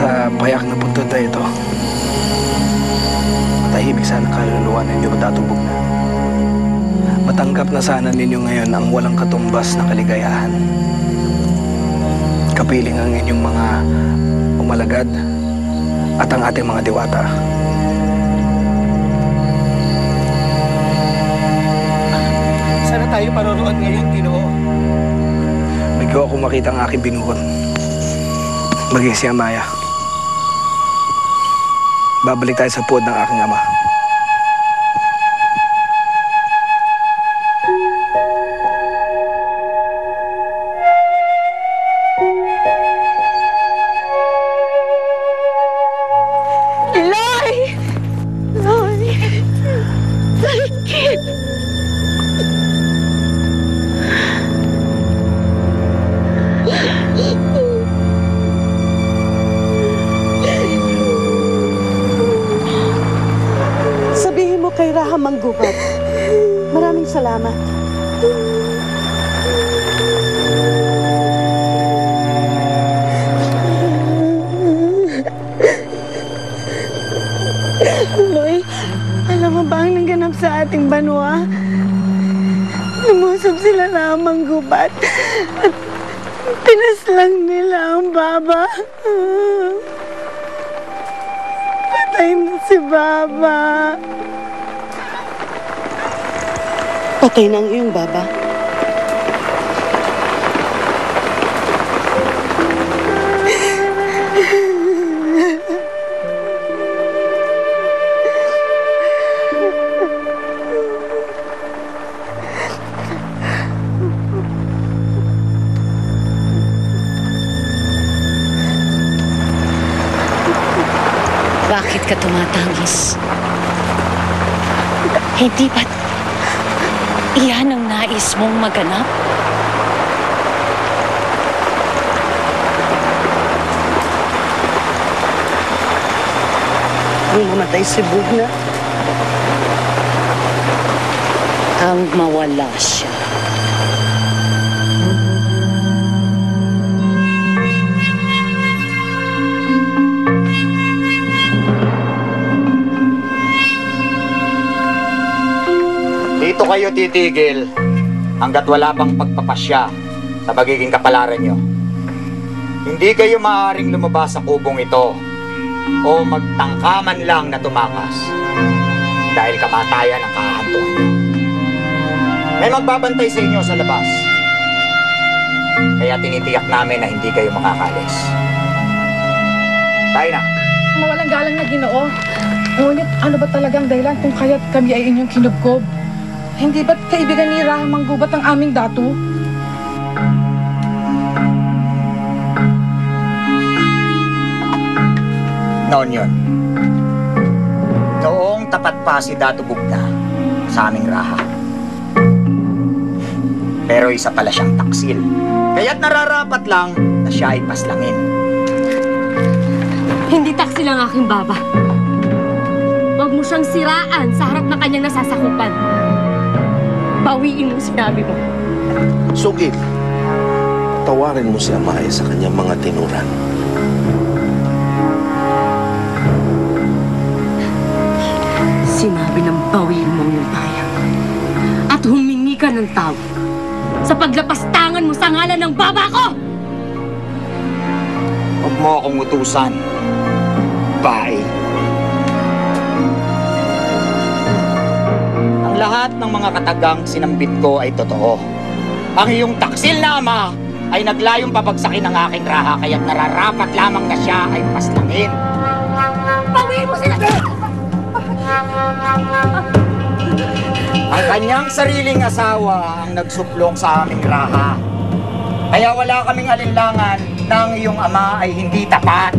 sa payak na puntod na ito, matahimik sana kaluluwa ninyo matatubog na. Matanggap na sana ninyo ngayon ang walang katumbas na kaligayahan. Kapiling ang inyong mga umalagad at ang ating mga diwata. Sana tayo paroroon ngayon, Ginoo. Nagawa kong makita ang aking binuhon. Maging si Amaya. Babalik tayo sa puod ng aking ama. Eloy! Eloy! Sakit! Sabihin mo kay Raha Manggubat, maraming salamat. Eloy, alam mo ba ang nangganap sa ating banwa? Lumusog sila na Manggubat at pinaslang nila ang baba. Patay na si Baba. Patay na ang iyong baba. Bakit ka tumatangis? Hindi ba't iyan ang nais mong maganap? Ang mamatay si Bugna. Ang mawala siya. Dito kayo titigil hanggat wala pang pagpapasya sa magiging kapalaran nyo. Hindi kayo maaaring lumabas sa kubong ito o magtangkaman lang na tumakas dahil kamatayan ang kahantuan nyo. May magbabantay sa inyo sa labas. Kaya tinitiyak namin na hindi kayo makakalis. Tayo na. Mawalang galang na Ginoo. Ngunit ano ba talagang dahilan kung kaya't kami ay inyong kinubkob? Hindi ba't kaibigan ni Raha Manggubat ang aming datu? Noon yun. Noong tapat pa si Dato Bugna sa aming Raha. Pero isa pala siyang taksil. Kaya't nararapat lang na siya ay paslangin. Hindi taksil ang aking baba. Huwag mo siyang siraan sa harap ng kanyang nasasakupan. Bawiin mo sinabi mo. Sugil, tawarin mo si Amaya sa kanyang mga tinuran. Sinabi ng bawiin mo yung bayan at humingi ka ng tawad sa paglapastangan mo sa ngalan ng baba ko! Huwag mo akong utusan. Bye. Ang lahat ng mga katagang sinambit ko ay totoo. Ang iyong taksil na ama ay naglayong pabagsakin ng aking Raha, kaya't nararapat lamang na siya ay paslangin. Bawiin mo sila! Ang kanyang sariling asawa ang nagsuplong sa aming Raha. Kaya wala kaming alinlangan na ang iyong ama ay hindi tapat.